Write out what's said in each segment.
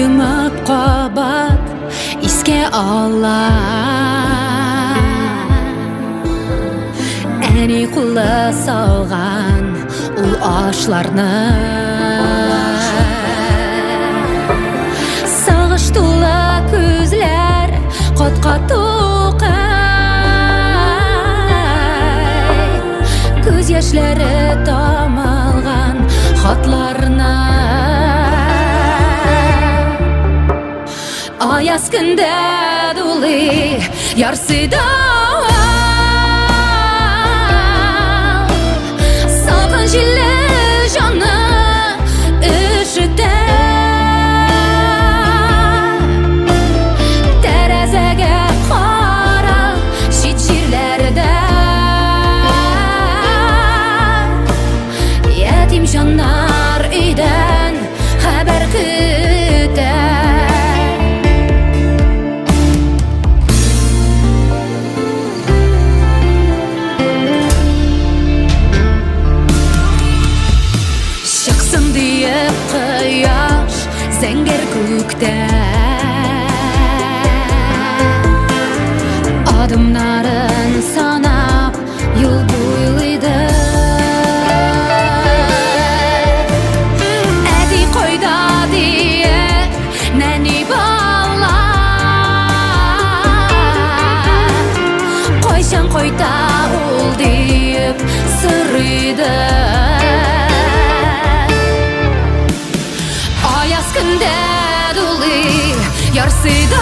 Yumab qabat iske ala Әни құлы салған ул ашларны Сағыш тулы күзләр Котқа тоқай Күз яшьләре тамалған хатларына Аяз күндә дулы ярсыйда Салқын җилле җанны өшетә Тәрәзәгә кара чит җирләрдә Ятим җаннар өйдән хәбәр көтә Кояш зәңгәр күктә Адымнарын санап юл буйлыйды Әти койда дие нәни бала Койчан койта ул диеп сырыйды Аяз күндә дулы ярсыйда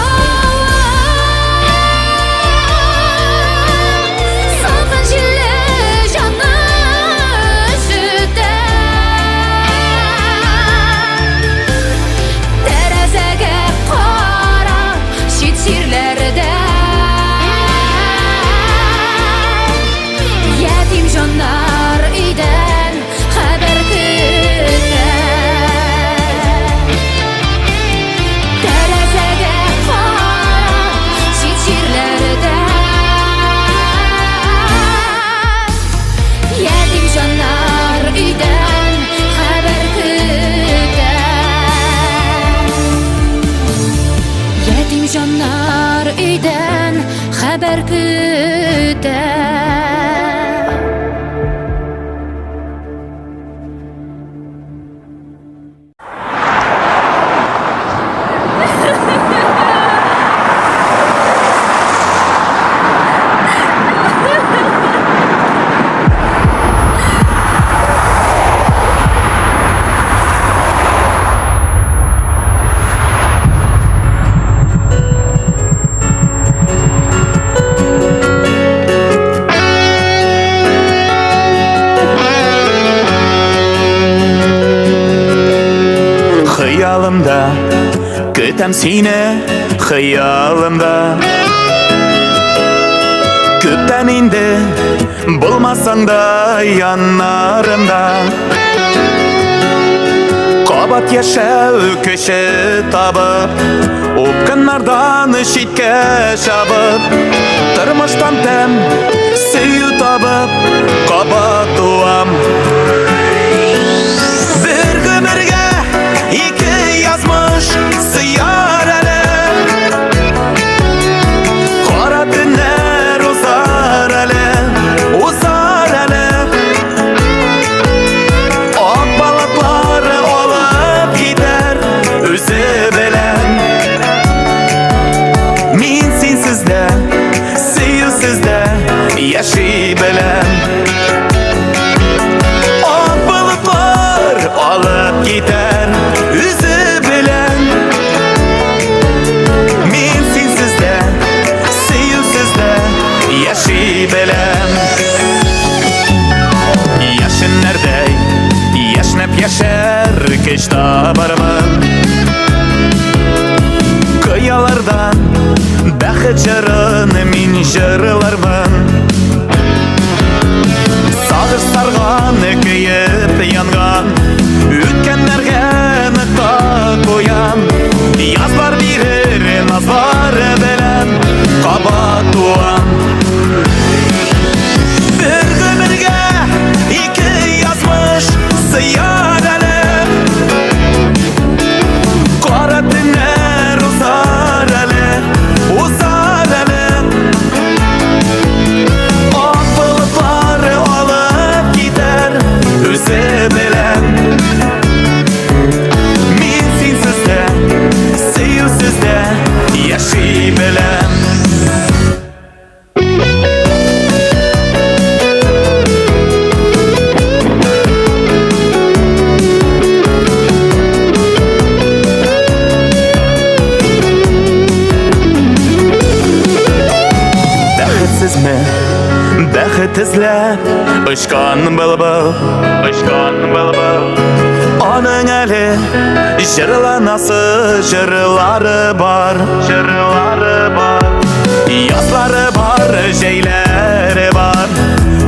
Салқын җилле җанны өшетә Тәрәзәгә кара чит җирләрдә Ятим җаннар өйдән хәбәр көтә Җаннар өйдән хәбәр көтә Хыялымда көтәм сине хыялымда Күптән инде булмасаң да яннарымда Кабат яшәү көче табып Упкыннардан читкә чабып Тормыштан тәм сөю табып Кабат туам Бер гомергә ике язмыш сыяр әле Кара төннәр узар әле Ак балыклары алып китәр үзе белән Мин синсез дә, сөюсез дә яши беләм Ак балыклар алып китәр үзе белән Мин синсез дә, сөюсез дә яши беләм Яшеннәрдәй яшнәп яшәр көч табармын Кыялардан бәхет җырын мин җырлармын Сагыш сарганы көеп янган Үткәннәргә ныта куям Язлар бирер назлар белән Кабат туам Бер гомергә ике язмыш сыяр әле Кара төннәр tizlep Uçkan bılbıl Onun eli jırlanası jırları var Yazları var, jeyleri var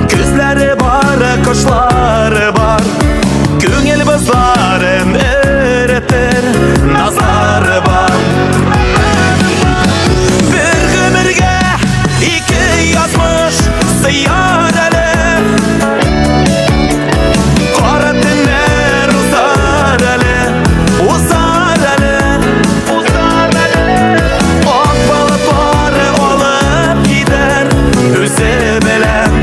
Güzleri var, kuşları var Güngel bızlarım öğretir Nazları var Bir ömürge iki yazmış Ziyareli Kara tünler uzar eli Ok balık var olup gider Özü bilen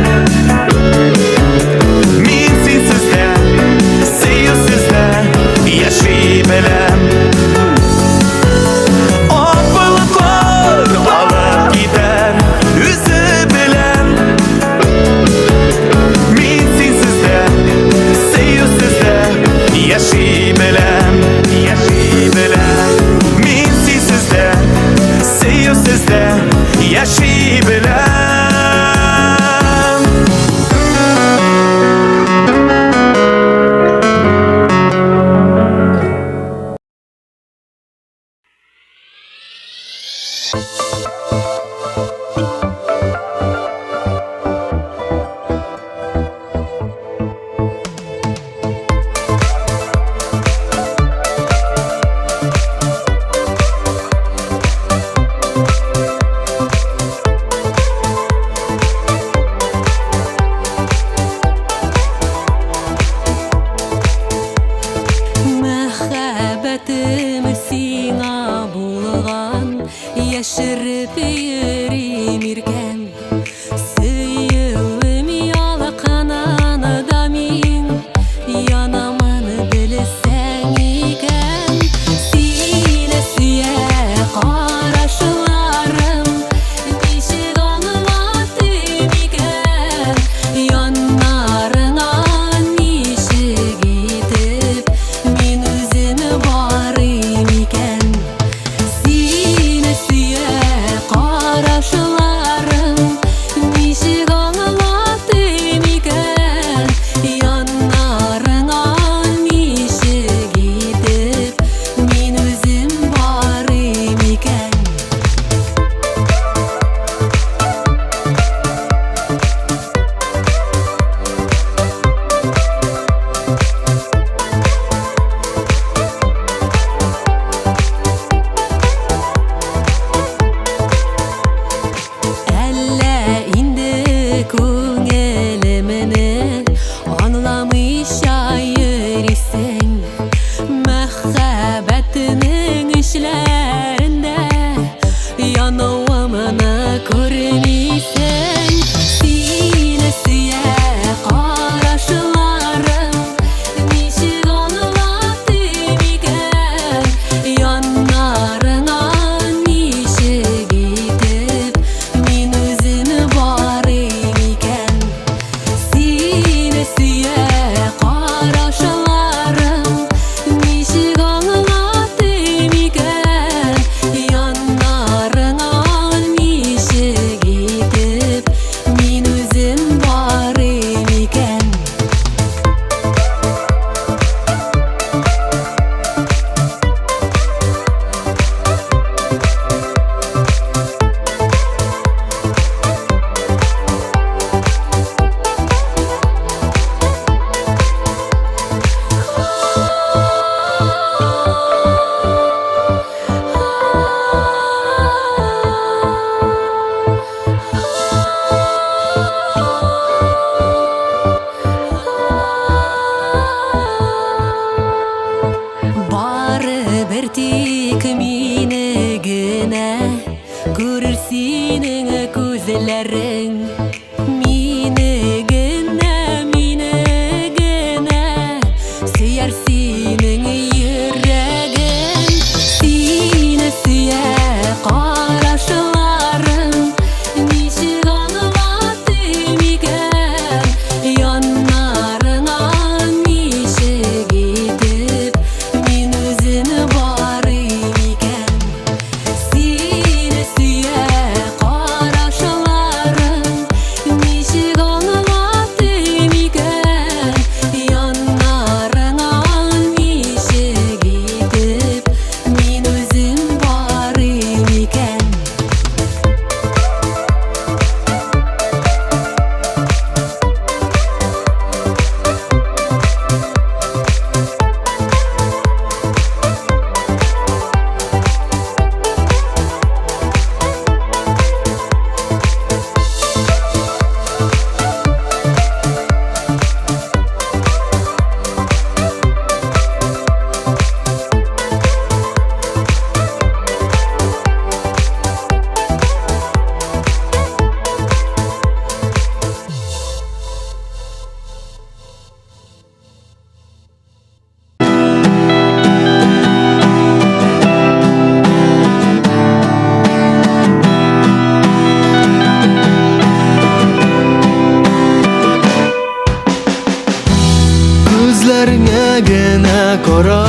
Yüragine kora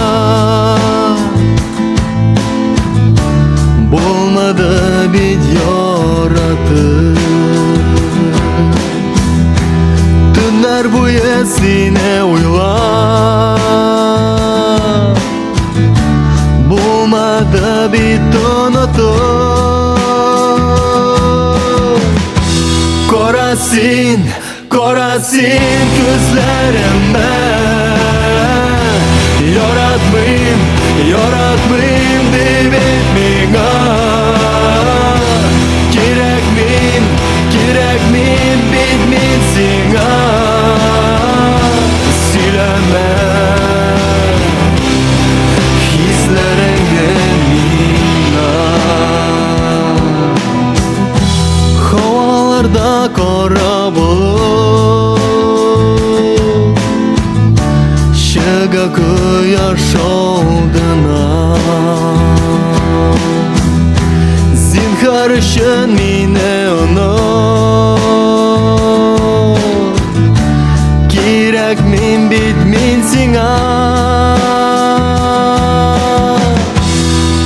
Bulmadı bir yaratır Tünler bu yesine uylar Bulmadı bir tanıtır Korasin, korasin gözlerimde Yaratmayayım, yaratmayayım deyip etmeyine Gerek miyim, gerek miyim bitmesin Sileme hislerimden mina Havalarda kara bulut Şıga kıyaş olduna Zinhar için mine unut Gerek min bitmin singa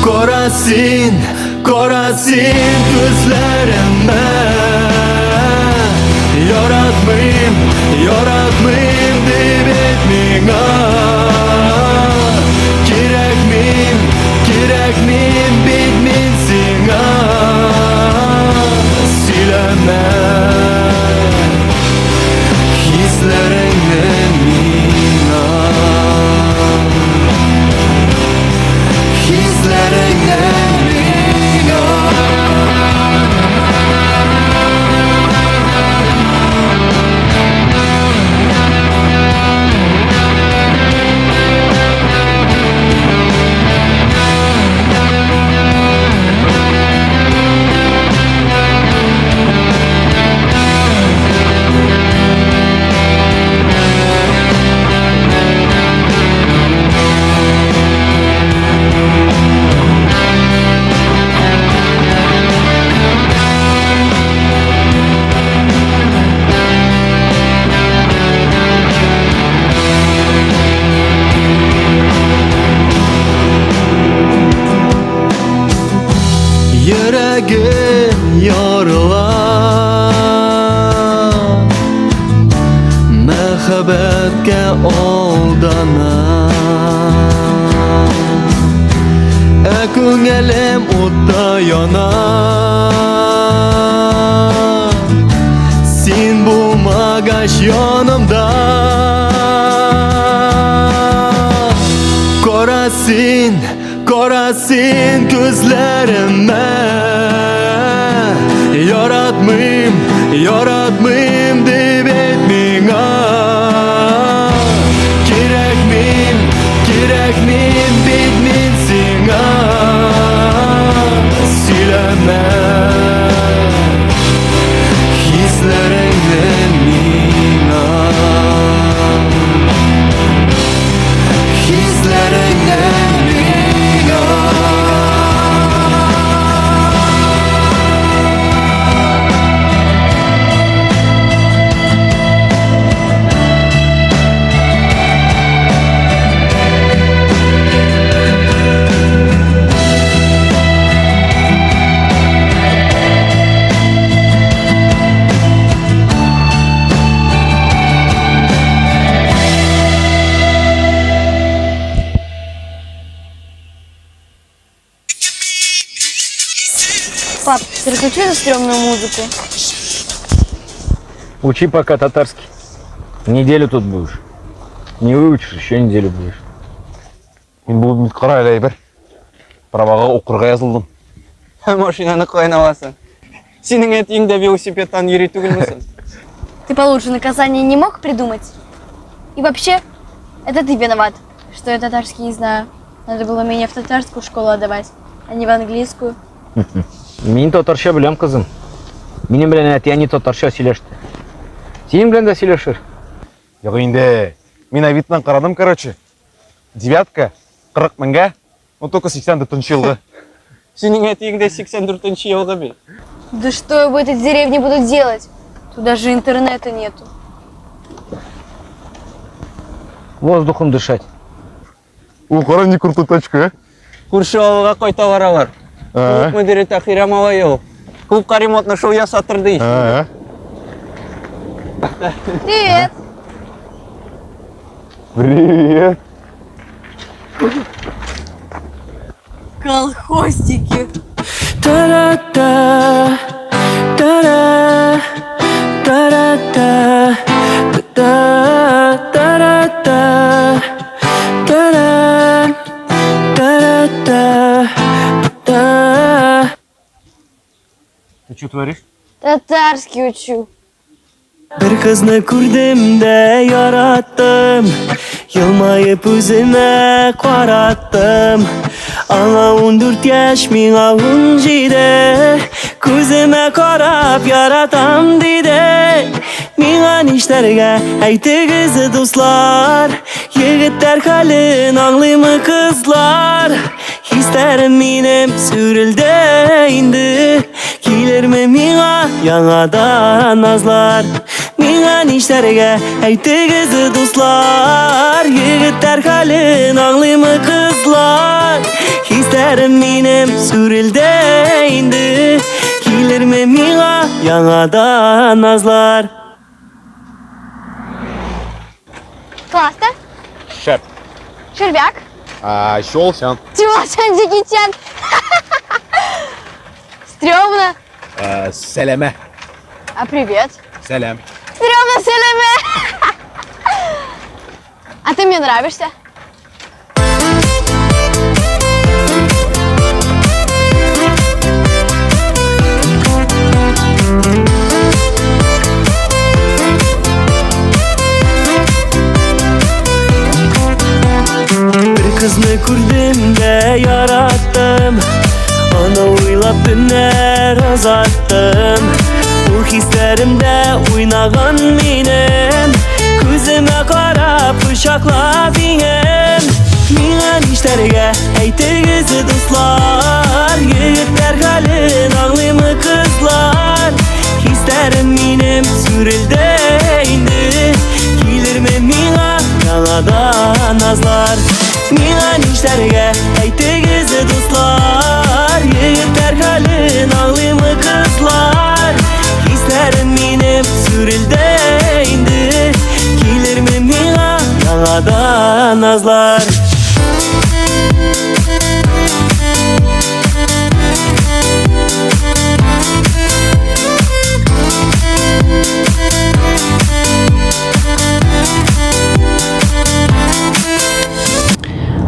Korasin, korasin gözlerimde Yaratmayayım, yaratmayayım deyip etmeyine Gerek miyim, gerek miyim bitmesin Sileme hislerimden mina Hislerimden mina Yüreğim yarılar Mehabetke aldanar Ko'nglim o'tda yonar Sen bo'lmagach yonimda Korasin, korasin ko'zlarimda Yaratmayayım, yaratmayayım deb etmeyine Gerek miyim, gerek miyim bitmesin Sileme hislerimden mina Hislerimden mina Пап, переключи на стрёмную музыку. Учи пока татарский. Неделю тут будешь. Не выучишь, еще неделю будешь. Мен бұл үміт қара әлей бір. Праваға оқырға yazылдым. Машинаны қойнавасың. Сенің етіңде велосипедтан үйрету келмесін. Ты получше наказание не мог придумать? И вообще, это ты виноват, что я татарский не знаю. Надо было меня в татарскую школу отдавать, а не в английскую. Мен татарша білем қызым. Менің білен әтияне татарша сөйлешті. Сенің білен де сөйлешір. Жоқ енді, мен авитынан қарадым, короче. Девятка, 40 мыңға, но только 84 жылғы. Сенің етіңде 84-ші жылғы бе? Да что я в этой деревне буду делать? Тут даже интернета нету. воздухом дышать. О, қара не крутой тачка, а? Көрші ауылға қой товары бар. Клуб мүдірі Тахир Амалайұлы. Клубқа ремонтны шоу жасатыр дейсің. Привет! Привет. Колхозики! Та-да-да, та-да, та-да-да, та-да, та-да-да, та-да, та-да-да, та-да. Ты что творишь? Татарский учу. Bir kızını gördüm de yarattım, yılmayıp özüme qarattım. Ana 14 yaş, mina 17, gözüme qarab yaratam dedi. Mina nişlerge aytığızı dostlar, yigitler halin anlıyımı kızlar. Hislerim benim sürüldü indi, gelir mi mina yanadan nazlar. Mina nişlerge aytığızı dostlar, yigitler halin anlıyımı kızlar. Hislerim benim sürüldü indi, gelir mi mina yanadan nazlar. Классно. Шеп. Червяк. Щелсян. Тимошан Джеки Чан. Стрёмно. Сәлеме. А привет? Сәлем. Стрёмно, Селеме. А ты мне нравишься? Bir kızını gördüm de yarattım, ana oylap günler azattım. O hislerimde oynagan benim, gözüme qarab bıçaklab inem. Mina nişlerge aytığızı dostlar, yigitler halin anlıyımı kızlar. Hislerim benim sürüldü indi, gelir mi mina yanadan nazlar. Mina nişlerge aytığızı dostlar, yigitler halin anlıyımı kızlar. Hislerim benim sürüldü indi, gelir mi mina yanadan nazlar.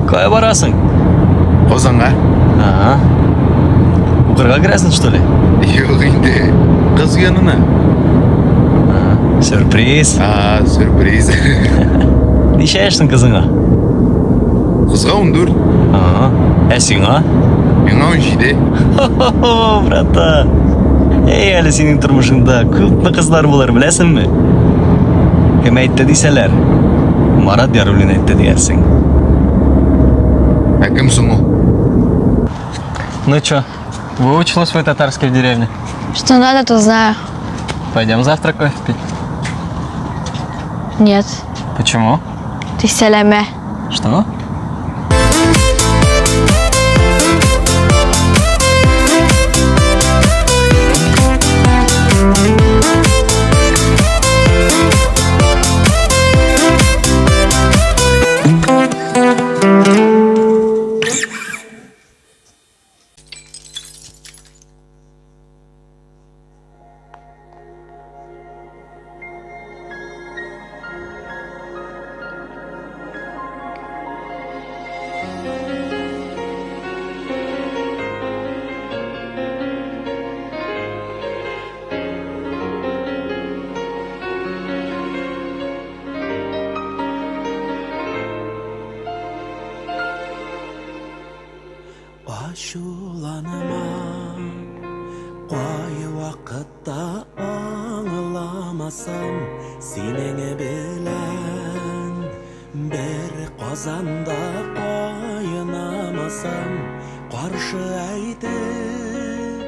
Кая барасың? Озанға? Ага. Укырға кіресің, что ли? Жоқ енді. Қыз yanına. Сюрприз. Сюрприз. Неше яшсың қызыңа? Қызға 14. Ага. Сиңа? Меңа 17. Хо-хо-хо, брата. Ей, әлі сенің тұрмышыңда көпме қызлар болар, білесің ме? Кім айтты дейсәләр? Марат Яруллин айтты дейерсің. Кім соң ол? Ну чё, выучила свой татарский в деревне? Что надо, то знаю. Пойдем завтра кофе пить. Нет. Почему? Ты Селеме. Что? Ашуланыма қой вақытта аңыламасам сенің білән бір қазанда қойынамасам қаршы айтып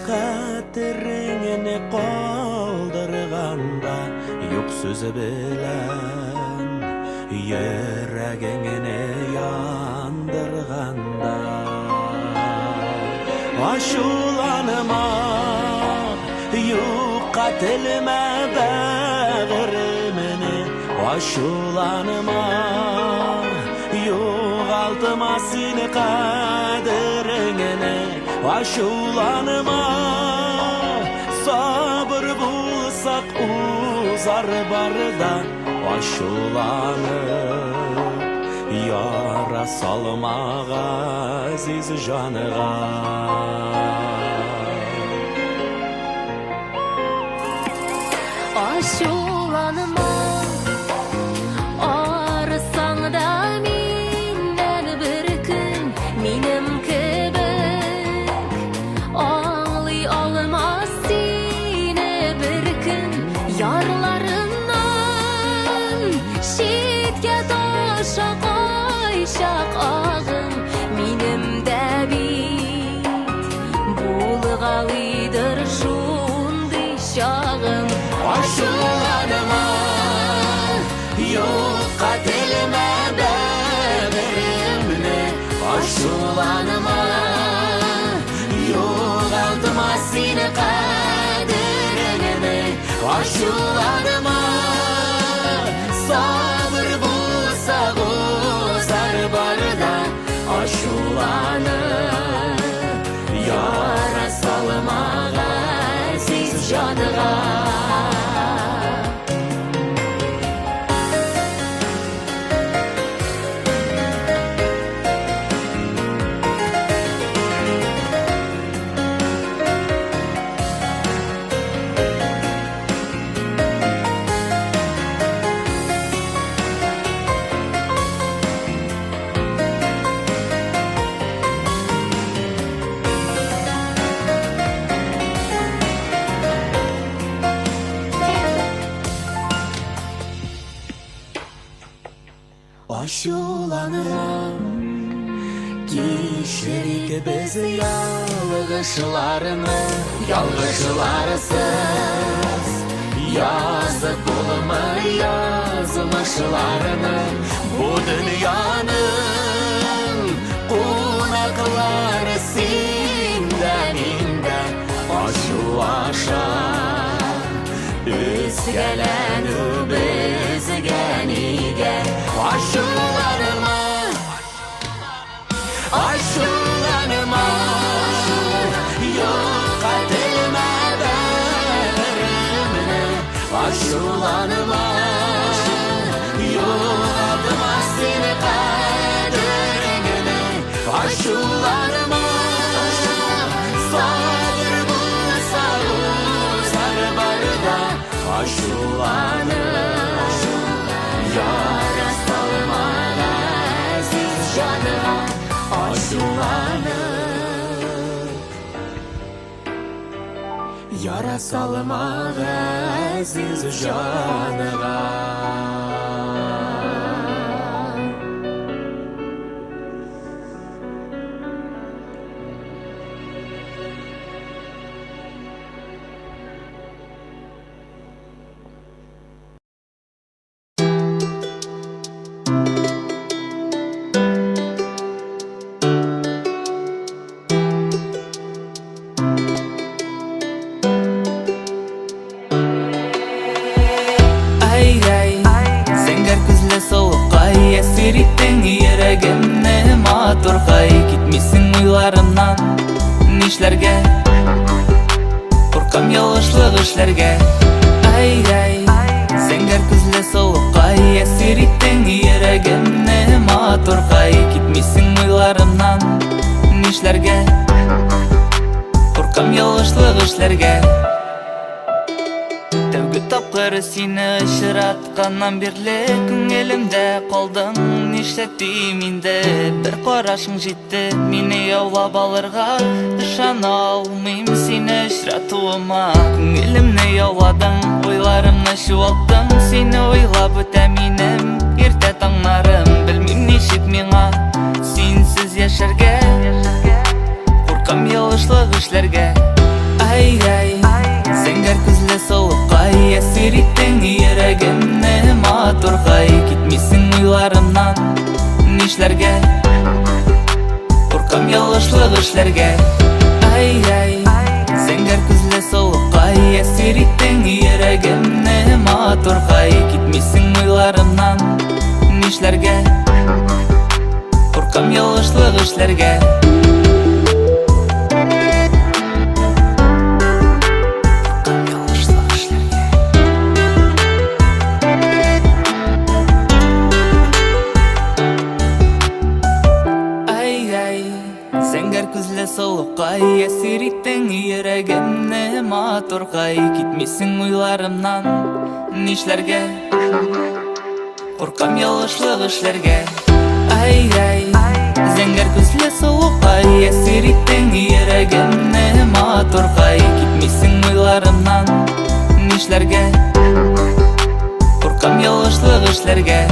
хәтеріңені қалдырғанда yok сөзі білән Йөрәгеңне яндырганда Ашуланыма юкка телмә бәгыремне Ашуланыма югалтма сине кадереңне Ашуланыма сабыр булсак узар барда Ашуланып яра салмага азиз жаныга Ашуланыма арысаң да миннән бер көн минем кебек аңлый алмас сине бер көн ярларымнан читкә таша кайчак агым минем дә бит булгалыйдыр шундый чагым Ашуланыма юкка телмә бәгыремне Ашуланыма югалтма сине кадереңне Ашуланыма сабыр булса узар барда Ашуланып яра салмага азиз жаныга Ашуланыма кичерик без ялгышларны ялгышларсыз Yazık bulma yazmışlarını Bu dünyanın konakları sinden inden Aşu aşa Üzgelen bezgen igen Aşularıma Aşularıma Yok adilme verimine Aşularıma Yok adıma seni kaderine Aşularıma Sabır bulsa uzar barda Aşularıma Yara salmana aziz canıma Aşulanır Yara salmana aziz canıma Esirittің ерегімні матурғай Кетмесің ойларымнан Нишлерге Қорқам ялғышлық ішлерге Ай-ай Сәңгер күзлі соуыққай Esiriттің ерегімні матурғай Кетмесің ойларымнан Нишлерге Қорқам ялғышлық ішлерге Тапқыр сені ұшыратқаннан берлі Күңелімде қалдың Нишлеттім инде Бір қарашың жетті Мені яулап алырға Ышана алмайым сені ұшыратуыма Күңелімні яуладың Ойларымны шуалттың Сені ойлап өтә минем Ерте таңнарым Білмейм нешік миңа Сенсіз яшәргә Қорқам ялғышлық ішлерге Ай-ай Сәңгер күзлі соуыққай Әсір иттің ерегімні матурғай Кетмесің ойлар нишләргә? Куркам ялгышлык эшләргә. Ай, зәңгәр күзле сулыккай, әсир иттең йөрәгемне матуркай. Китмисең уйларымнан, нишләргә? Куркам ялгышлык эшләргә. Зәңгәр күзле сулыккай, әсир иттең йөрәгемне матуркай. Китмисең уйларымнан, нишләргә? Куркам ялгышлык эшләргә. Ай, зәңгәр күзле сулыккай, әсир иттең йөрәгемне матуркай. Китмисең уйларымнан, нишләргә? Куркам ялгышлык эшләргә.